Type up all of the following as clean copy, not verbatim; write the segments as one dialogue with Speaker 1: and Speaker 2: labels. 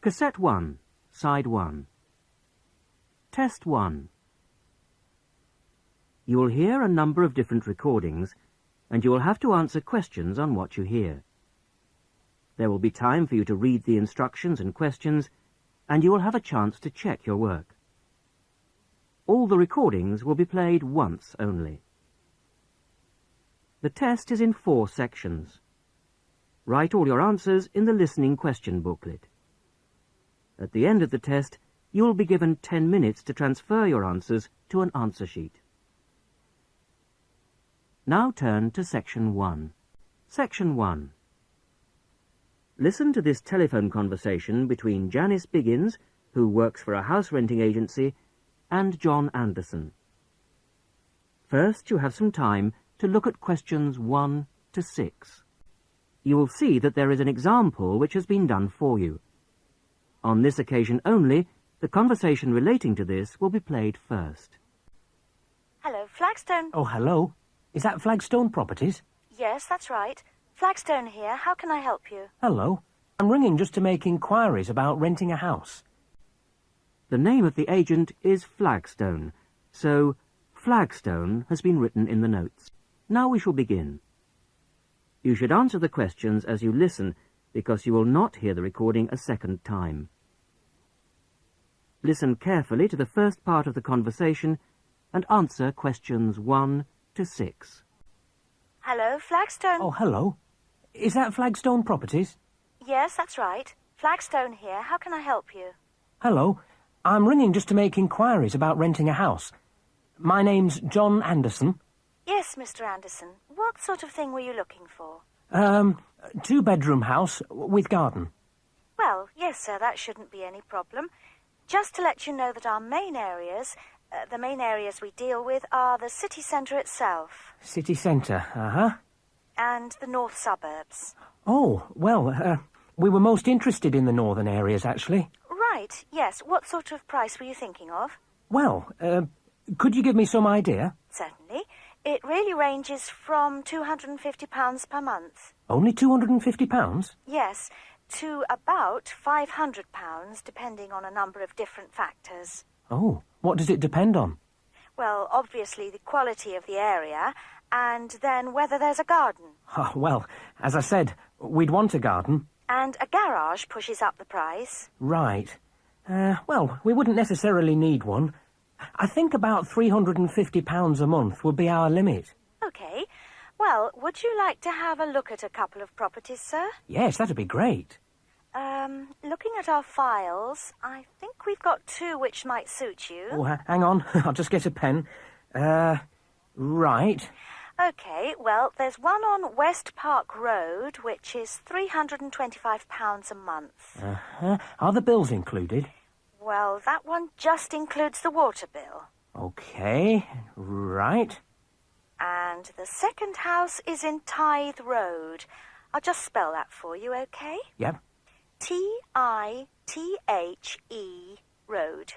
Speaker 1: Cassette 1, Side 1. Test 1. You will hear a number of different recordings, and you will have to answer questions on what you hear. There will be time for you to read the instructions and questions, and you will have a chance to check your work. All the recordings will be played once only. The test is in 4 sections. Write all your answers in the listening question booklet. At the end of the test, you will be given 10 minutes to transfer your answers to an answer sheet. Now turn to Section 1. Section 1. Listen to this telephone conversation between Janice Biggins, who works for a house renting agency, and John Anderson. First, you have some time to look at questions 1 to 6. You will see that there is an example which has been done for you. On this occasion only, the conversation relating to this will be played first.
Speaker 2: Hello, Flagstone.
Speaker 3: Oh, hello. Is that Flagstone Properties?
Speaker 2: Yes, that's right. Flagstone here. How can I help you?
Speaker 3: Hello. I'm ringing just to make inquiries about renting a house.
Speaker 1: The name of the agent is Flagstone, so Flagstone has been written in the notes. Now we shall begin. You should answer the questions as you listen, because you will not hear the recording a second time. Listen carefully to the first part of the conversation and answer questions 1 to 6.
Speaker 2: Hello, Flagstone.
Speaker 3: Oh, hello. Is that Flagstone Properties?
Speaker 2: Yes, that's right. Flagstone here. How can I help you?
Speaker 3: Hello. I'm ringing just to make inquiries about renting a house. My name's John Anderson.
Speaker 2: Yes, Mr. Anderson. What sort of thing were you looking for?
Speaker 3: 2-bedroom house with garden.
Speaker 2: Well, yes, sir, that shouldn't be any problem. Just to let you know that our main areas, the main areas we deal with are the city centre itself.
Speaker 3: City centre,
Speaker 2: And the north suburbs.
Speaker 3: Oh, well, we were most interested in the northern areas, actually.
Speaker 2: Right, yes. What sort of price were you thinking of?
Speaker 3: Well, could you give me some idea?
Speaker 2: Certainly. It really ranges from £250 per month.
Speaker 3: Only £250?
Speaker 2: Yes, to about £500, depending on a number of different factors.
Speaker 3: Oh, what does it depend on?
Speaker 2: Well, obviously the quality of the area, and then whether there's a garden.
Speaker 3: Oh, well, as I said, we'd want a garden.
Speaker 2: And a garage pushes up the price.
Speaker 3: Right. Well, we wouldn't necessarily need one. I think about £350 a month would be our limit.
Speaker 2: OK. Well, would you like to have a look at a couple of properties, sir?
Speaker 3: Yes, that'd be great.
Speaker 2: Looking at our files, I think we've got 2 which might suit you.
Speaker 3: Oh, hang on. I'll just get a pen. Right.
Speaker 2: OK, well, there's one on West Park Road, which is £325 a month.
Speaker 3: Are the bills included?
Speaker 2: Well, that one just includes the water bill.
Speaker 3: OK, right.
Speaker 2: And the second house is in Tithe Road. I'll just spell that for you, OK?
Speaker 3: Yep.
Speaker 2: Tithe Road.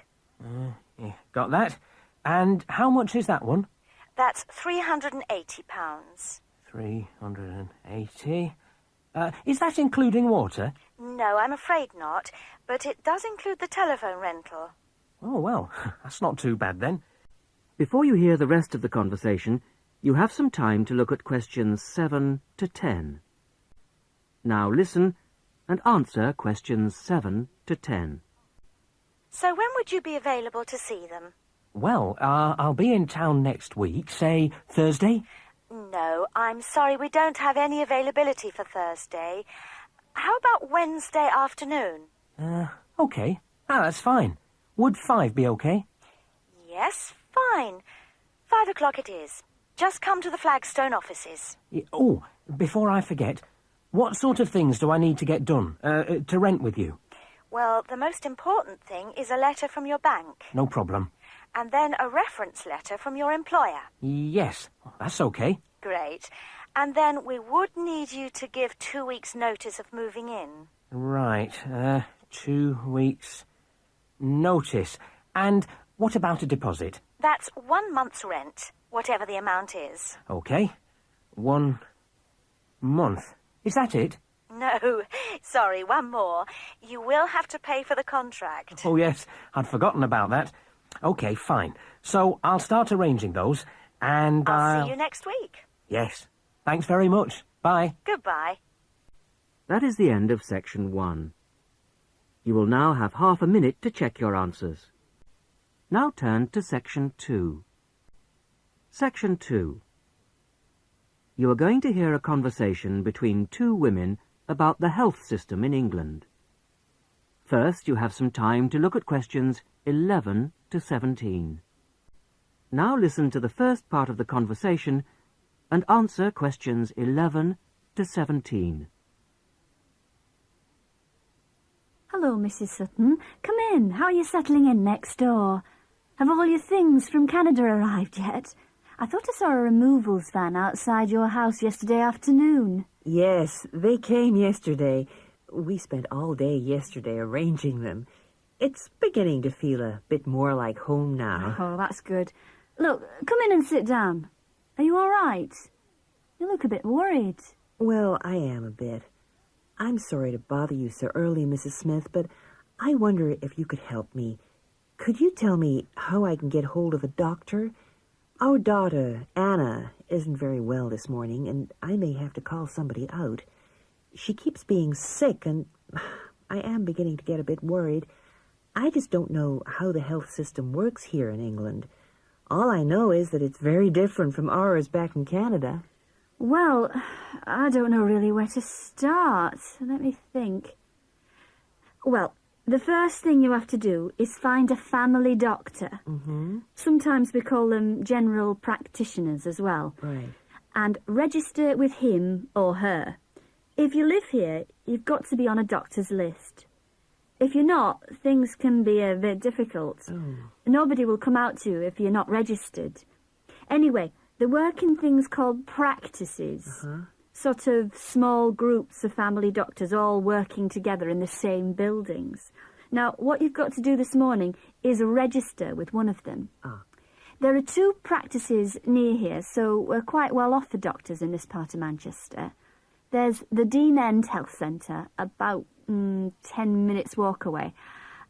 Speaker 3: Yeah, got that. And how much is that one?
Speaker 2: That's £380.
Speaker 3: 380. Is that including water?
Speaker 2: No, I'm afraid not. But it does include the telephone rental.
Speaker 3: Oh, well, that's not too bad then.
Speaker 1: Before you hear the rest of the conversation, you have some time to look at questions 7 to 10. Now listen and answer questions 7 to 10.
Speaker 2: So when would you be available to see them?
Speaker 3: Well, I'll be in town next week, say Thursday.
Speaker 2: No, I'm sorry, we don't have any availability for Thursday. How about Wednesday afternoon?
Speaker 3: OK. That's fine. Would 5 be OK?
Speaker 2: Yes, fine. 5 o'clock it is. Just come to the Flagstone offices.
Speaker 3: Oh, before I forget, what sort of things do I need to get done, to rent with you?
Speaker 2: Well, the most important thing is a letter from your bank.
Speaker 3: No problem.
Speaker 2: And then a reference letter from your employer.
Speaker 3: Yes, that's OK.
Speaker 2: Great. And then we would need you to give 2 weeks' notice of moving in.
Speaker 3: Right, 2 weeks' notice. And what about a deposit?
Speaker 2: That's 1 month's rent, whatever the amount is.
Speaker 3: OK. 1 month. Is that it?
Speaker 2: No, sorry, one more. You will have to pay for the contract.
Speaker 3: Oh, yes, I'd forgotten about that. OK, fine. So I'll start arranging those, and
Speaker 2: I'll see you next week.
Speaker 3: Yes. Thanks very much. Bye.
Speaker 2: Goodbye.
Speaker 1: That is the end of section 1. You will now have half a minute to check your answers. Now turn to section 2. Section 2. You are going to hear a conversation between two women about the health system in England. First, you have some time to look at questions 11 to 17. Now listen to the first part of the conversation and answer questions 11 to 17.
Speaker 4: Hello, Mrs. Sutton. Come in. How are you settling in next door? Have all your things from Canada arrived yet? I thought I saw a removals van outside your house yesterday afternoon.
Speaker 5: Yes, they came yesterday. We spent all day yesterday arranging them. It's beginning to feel a bit more like home now.
Speaker 4: Oh, that's good. Look, come in and sit down. Are you all right? You look a bit worried.
Speaker 5: Well, I am a bit. I'm sorry to bother you so early, Mrs. Smith, but I wonder if you could help me. Could you tell me how I can get hold of a doctor? Our daughter, Anna, isn't very well this morning, and I may have to call somebody out. She keeps being sick, and I am beginning to get a bit worried. I just don't know how the health system works here in England. All I know is that it's very different from ours back in Canada.
Speaker 4: Well, I don't know really where to start. Let me think. Well, the first thing you have to do is find a family doctor.
Speaker 5: Mm-hmm.
Speaker 4: Sometimes we call them general practitioners as well.
Speaker 5: Right.
Speaker 4: And register with him or her. If you live here, you've got to be on a doctor's list. If you're not, things can be a bit difficult.
Speaker 5: Oh.
Speaker 4: Nobody will come out to you if you're not registered. Anyway, they work in things called practices.
Speaker 5: Uh-huh.
Speaker 4: Sort of small groups of family doctors all working together in the same buildings. Now, what you've got to do this morning is register with one of them.
Speaker 5: Ah.
Speaker 4: There are 2 practices near here, so we're quite well off for doctors in this part of Manchester. There's the Dean End Health Centre, about 10 minutes walk away.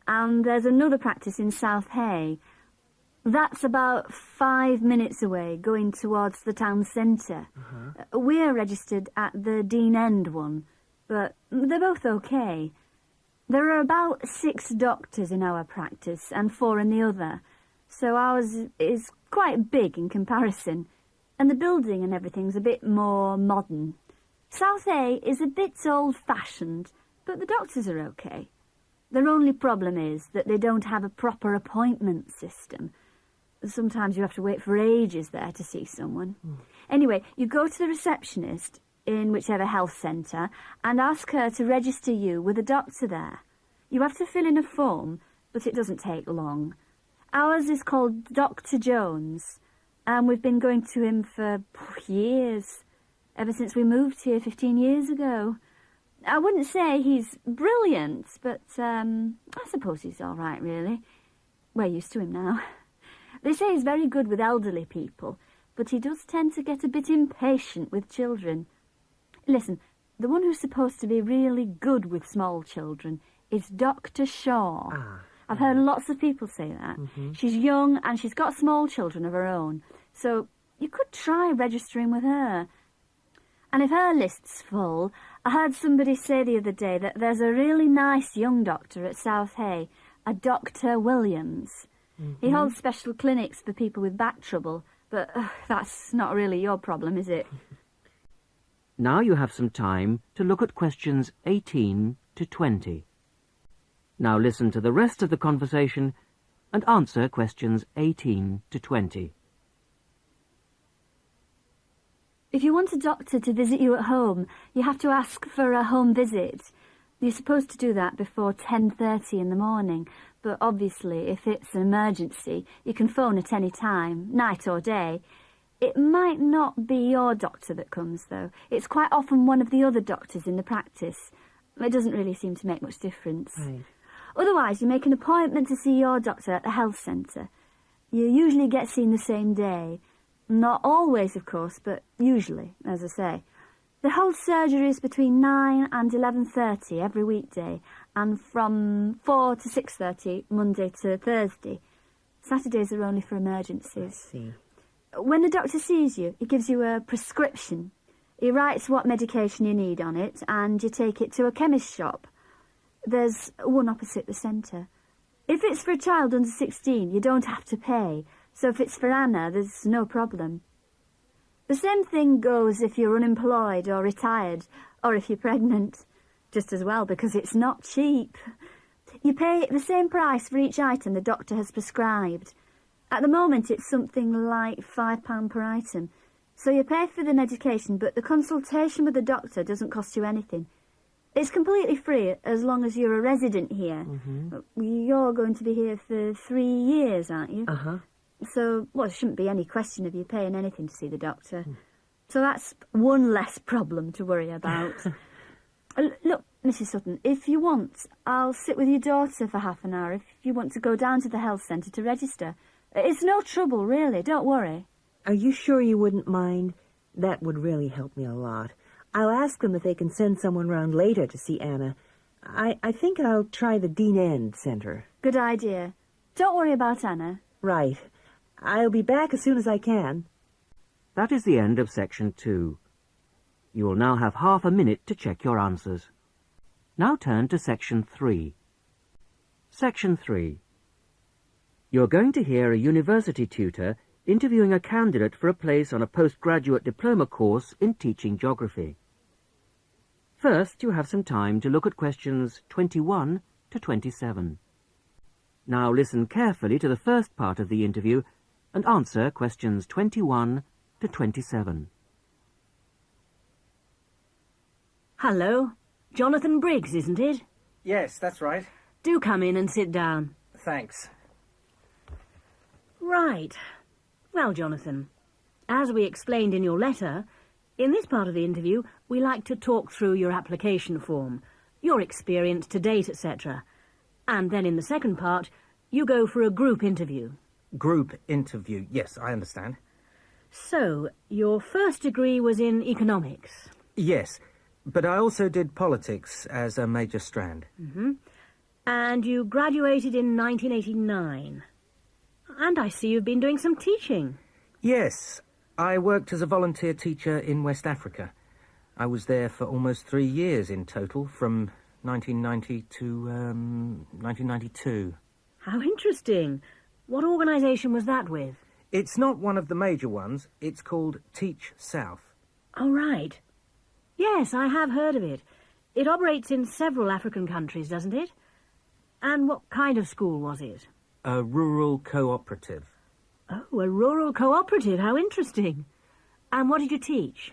Speaker 4: And there's another practice in South Hay. That's about 5 minutes away, going towards the town centre.
Speaker 5: Uh-huh.
Speaker 4: We're registered at the Dean End one, but they're both okay. There are about 6 doctors in our practice and 4 in the other, so ours is quite big in comparison, and the building and everything's a bit more modern. South A is a bit old-fashioned, but the doctors are okay. Their only problem is that they don't have a proper appointment system. Sometimes you have to wait for ages there to see someone. Anyway, you go to the receptionist in whichever health centre and ask her to register you with a doctor there. You have to fill in a form, but it doesn't take long. Ours is called Dr. Jones, and we've been going to him for years, ever since we moved here 15 years ago. I wouldn't say he's brilliant, but I suppose he's all right, really. We're used to him now. They say he's very good with elderly people, but he does tend to get a bit impatient with children. Listen, the one who's supposed to be really good with small children is Dr. Shaw. I've heard lots of people say that.
Speaker 5: Mm-hmm.
Speaker 4: She's young and she's got small children of her own, so you could try registering with her. And if her list's full, I heard somebody say the other day that there's a really nice young doctor at South Hay, a Dr. Williams. He holds special clinics for people with back trouble, but that's not really your problem, is it?
Speaker 1: Now you have some time to look at questions 18 to 20. Now listen to the rest of the conversation and answer questions 18 to 20.
Speaker 4: If you want a doctor to visit you at home, you have to ask for a home visit. You're supposed to do that before 10:30 in the morning, but obviously if it's an emergency, you can phone at any time, night or day. It might not be your doctor that comes, though. It's quite often one of the other doctors in the practice. It doesn't really seem to make much difference.
Speaker 5: Right.
Speaker 4: Otherwise, you make an appointment to see your doctor at the health centre. You usually get seen the same day. Not always, of course, but usually, as I say. The whole surgery is between 9 and 11:30 every weekday, and from 4 to 6:30 Monday to Thursday. Saturdays are only for emergencies.
Speaker 5: See.
Speaker 4: When the doctor sees you, he gives you a prescription. He writes what medication you need on it, and you take it to a chemist shop. There's one opposite the centre. If it's for a child under 16, you don't have to pay. So if it's for Anna, there's no problem. The same thing goes if you're unemployed or retired, or if you're pregnant. Just as well, because it's not cheap. You pay the same price for each item the doctor has prescribed. At the moment, it's something like £5 per item. So you pay for the medication, but the consultation with the doctor doesn't cost you anything. It's completely free as long as you're a resident here. You're going to be here for 3 years, aren't you?
Speaker 5: Uh-huh.
Speaker 4: So, well, there shouldn't be any question of you paying anything to see the doctor. So that's one less problem to worry about. Look, Mrs. Sutton, if you want, I'll sit with your daughter for half an hour if you want to go down to the health centre to register. It's no trouble, really, don't worry.
Speaker 5: Are you sure you wouldn't mind? That would really help me a lot. I'll ask them if they can send someone round later to see Anna. I think I'll try the Dean End Centre.
Speaker 4: Good idea. Don't worry about Anna.
Speaker 5: Right. I'll be back as soon as I can.
Speaker 1: That is the end of section 2. You will now have half a minute to check your answers. Now turn to section 3. Section 3. You're going to hear a university tutor interviewing a candidate for a place on a postgraduate diploma course in teaching geography. First, you have some time to look at questions 21 to 27. Now listen carefully to the first part of the interview and answer questions 21 to 27.
Speaker 6: Hello. Jonathan Briggs, isn't it?
Speaker 3: Yes, that's right.
Speaker 6: Do come in and sit down.
Speaker 3: Thanks.
Speaker 6: Right. Well, Jonathan, as we explained in your letter, in this part of the interview, we like to talk through your application form, your experience to date, etc. And then in the second part, you go for a group interview.
Speaker 3: Group interview. Yes, I understand.
Speaker 6: So, your first degree was in economics.
Speaker 3: Yes, but I also did politics as a major strand.
Speaker 6: And you graduated in 1989. And I see you've been doing some teaching.
Speaker 3: Yes, I worked as a volunteer teacher in West Africa. I was there for almost 3 years in total, from 1990 to 1992.
Speaker 6: How interesting. What organisation was that with?
Speaker 3: It's not one of the major ones. It's called Teach South.
Speaker 6: Oh, right. Yes, I have heard of it. It operates in several African countries, doesn't it? And what kind of school was it?
Speaker 3: A rural cooperative.
Speaker 6: Oh, a rural cooperative. How interesting. And what did you teach?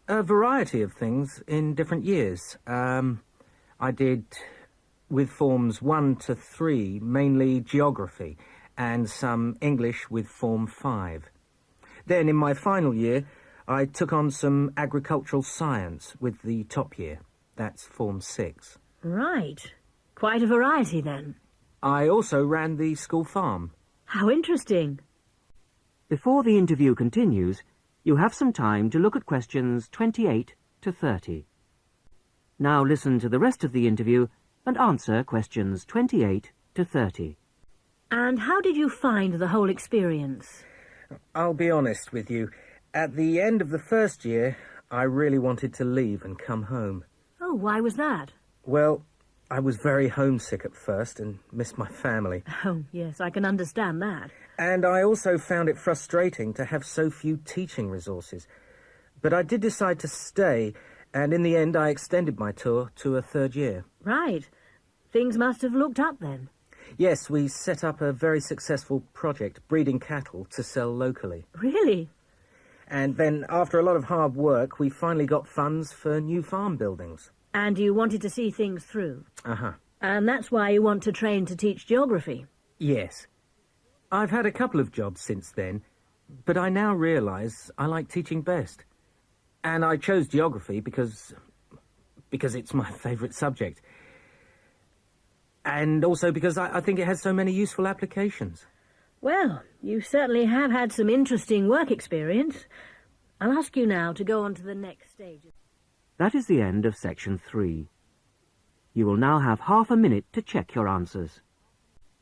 Speaker 3: A variety of things in different years. I did, with forms 1 to 3, mainly geography, and some English with form 5. Then, in my final year, I took on some agricultural science with the top year. That's form 6.
Speaker 6: Right. Quite a variety, then.
Speaker 3: I also ran the school farm.
Speaker 6: How interesting.
Speaker 1: Before the interview continues, you have some time to look at questions 28 to 30. Now listen to the rest of the interview and answer questions 28 to 30.
Speaker 6: And how did you find the whole experience?
Speaker 3: I'll be honest with you. At the end of the first year, I really wanted to leave and come home.
Speaker 6: Oh, why was that?
Speaker 3: Well, I was very homesick at first and missed my family.
Speaker 6: Oh, yes, I can understand that.
Speaker 3: And I also found it frustrating to have so few teaching resources. But I did decide to stay, and in the end I extended my tour to a 3rd year.
Speaker 6: Right. Things must have looked up then.
Speaker 3: Yes, we set up a very successful project, breeding cattle to sell locally.
Speaker 6: Really?
Speaker 3: And then, after a lot of hard work, we finally got funds for new farm buildings.
Speaker 6: And you wanted to see things through.
Speaker 3: Uh-huh.
Speaker 6: And that's why you want to train to teach geography.
Speaker 3: Yes. I've had a couple of jobs since then, but I now realise I like teaching best. And I chose geography because it's my favourite subject. And also because I think it has so many useful applications.
Speaker 6: Well, you certainly have had some interesting work experience. I'll ask you now to go on to the next stage.
Speaker 1: That is the end of section 3. You will now have half a minute to check your answers.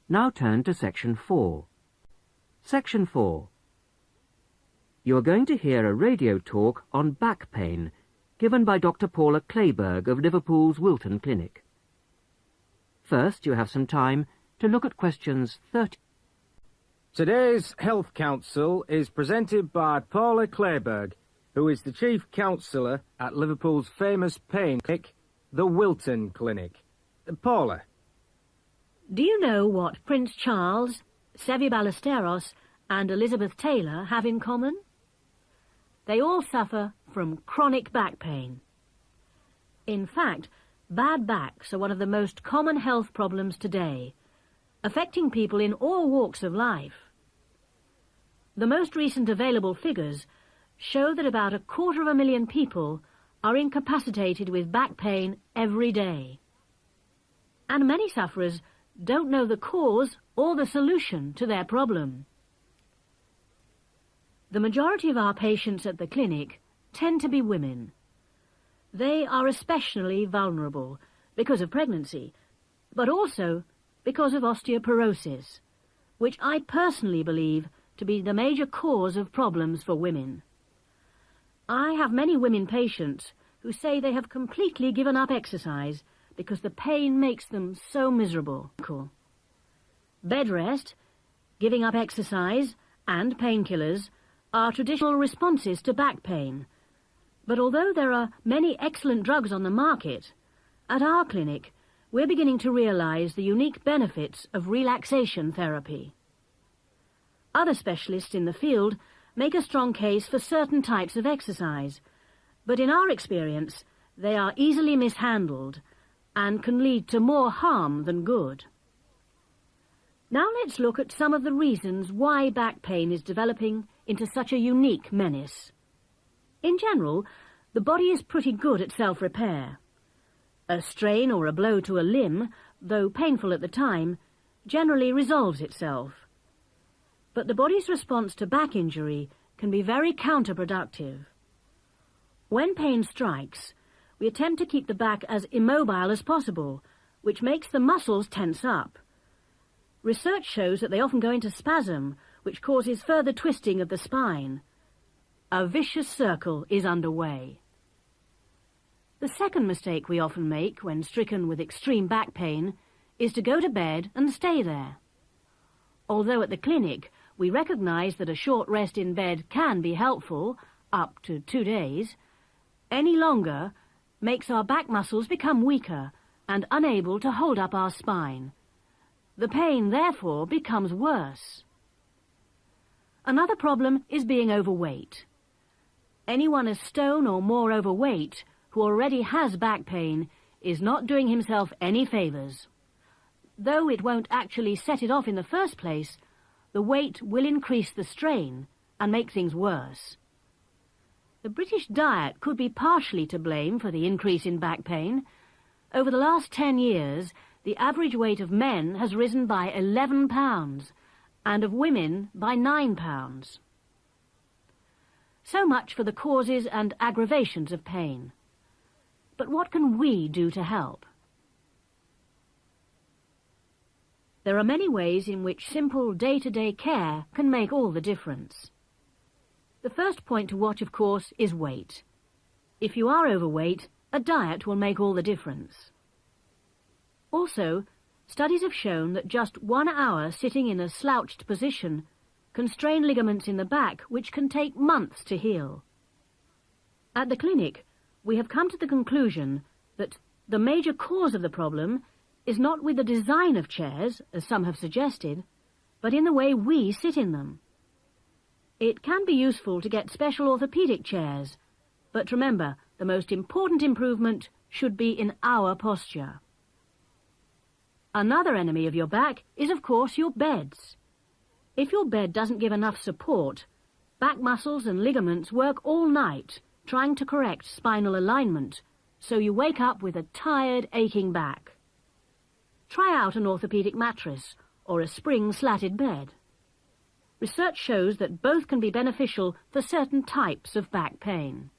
Speaker 1: Now turn to section 4. Section 4. You are going to hear a radio talk on back pain given by Dr. Paula Clayburgh of Liverpool's Wilton Clinic. First, you have some time to look at questions 30.
Speaker 3: Today's Health Council is presented by Paula Clayburgh, who is the Chief Counsellor at Liverpool's famous pain clinic, the Wilton Clinic. Paula.
Speaker 6: Do you know what Prince Charles, Sevi Ballesteros and Elizabeth Taylor have in common? They all suffer from chronic back pain. In fact, bad backs are one of the most common health problems today, affecting people in all walks of life. The most recent available figures show that about 250,000 people are incapacitated with back pain every day. And many sufferers don't know the cause or the solution to their problem. The majority of our patients at the clinic tend to be women. They are especially vulnerable because of pregnancy, but also because of osteoporosis, which I personally believe to be the major cause of problems for women. I have many women patients who say they have completely given up exercise because the pain makes them so miserable. Bed rest, giving up exercise, and painkillers are traditional responses to back pain. But although there are many excellent drugs on the market, at our clinic we're beginning to realize the unique benefits of relaxation therapy. Other specialists in the field make a strong case for certain types of exercise, but in our experience they are easily mishandled and can lead to more harm than good. Now let's look at some of the reasons why back pain is developing into such a unique menace. In general, the body is pretty good at self-repair. A strain or a blow to a limb, though painful at the time, generally resolves itself. But the body's response to back injury can be very counterproductive. When pain strikes, we attempt to keep the back as immobile as possible, which makes the muscles tense up. Research shows that they often go into spasm, which causes further twisting of the spine. A vicious circle is underway. The second mistake we often make when stricken with extreme back pain is to go to bed and stay there. Although at the clinic we recognise that a short rest in bed can be helpful, up to 2 days, any longer makes our back muscles become weaker and unable to hold up our spine. The pain, therefore, becomes worse. Another problem is being overweight. Anyone a stone or more overweight who already has back pain is not doing himself any favours. Though it won't actually set it off in the first place, the weight will increase the strain and make things worse. The British diet could be partially to blame for the increase in back pain. Over the last 10 years, the average weight of men has risen by 11 pounds and of women by 9 pounds. So much for the causes and aggravations of pain. But what can we do to help? There are many ways in which simple day-to-day care can make all the difference. The first point to watch, of course, is weight. If you are overweight, a diet will make all the difference. Also, studies have shown that just 1 hour sitting in a slouched position can strain ligaments in the back, which can take months to heal. At the clinic, we have come to the conclusion that the major cause of the problem is not with the design of chairs, as some have suggested, but in the way we sit in them. It can be useful to get special orthopaedic chairs, but remember, the most important improvement should be in our posture. Another enemy of your back is, of course, your beds. If your bed doesn't give enough support, back muscles and ligaments work all night trying to correct spinal alignment, so you wake up with a tired, aching back. Try out an orthopaedic mattress or a spring-slatted bed. Research shows that both can be beneficial for certain types of back pain.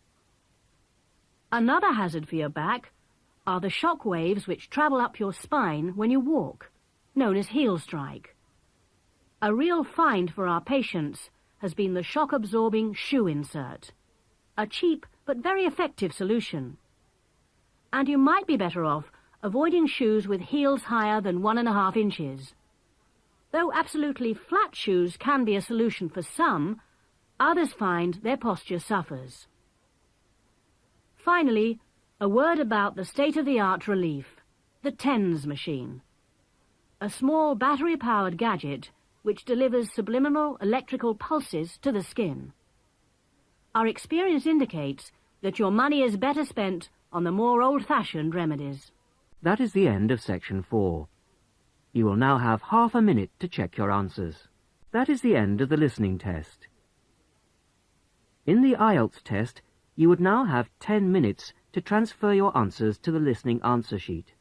Speaker 6: Another hazard for your back are the shock waves which travel up your spine when you walk, known as heel strike. A real find for our patients has been the shock-absorbing shoe insert, a cheap but very effective solution. And you might be better off avoiding shoes with heels higher than 1.5 inches. Though absolutely flat shoes can be a solution for some, others find their posture suffers. Finally, a word about the state-of-the-art relief, the TENS machine. A small battery-powered gadget which delivers subliminal electrical pulses to the skin. Our experience indicates that your money is better spent on the more old-fashioned remedies.
Speaker 1: That is the end of section 4. You will now have half a minute to check your answers. That is the end of the listening test. In the Ielts test, you would now have 10 minutes to transfer your answers to the listening answer sheet.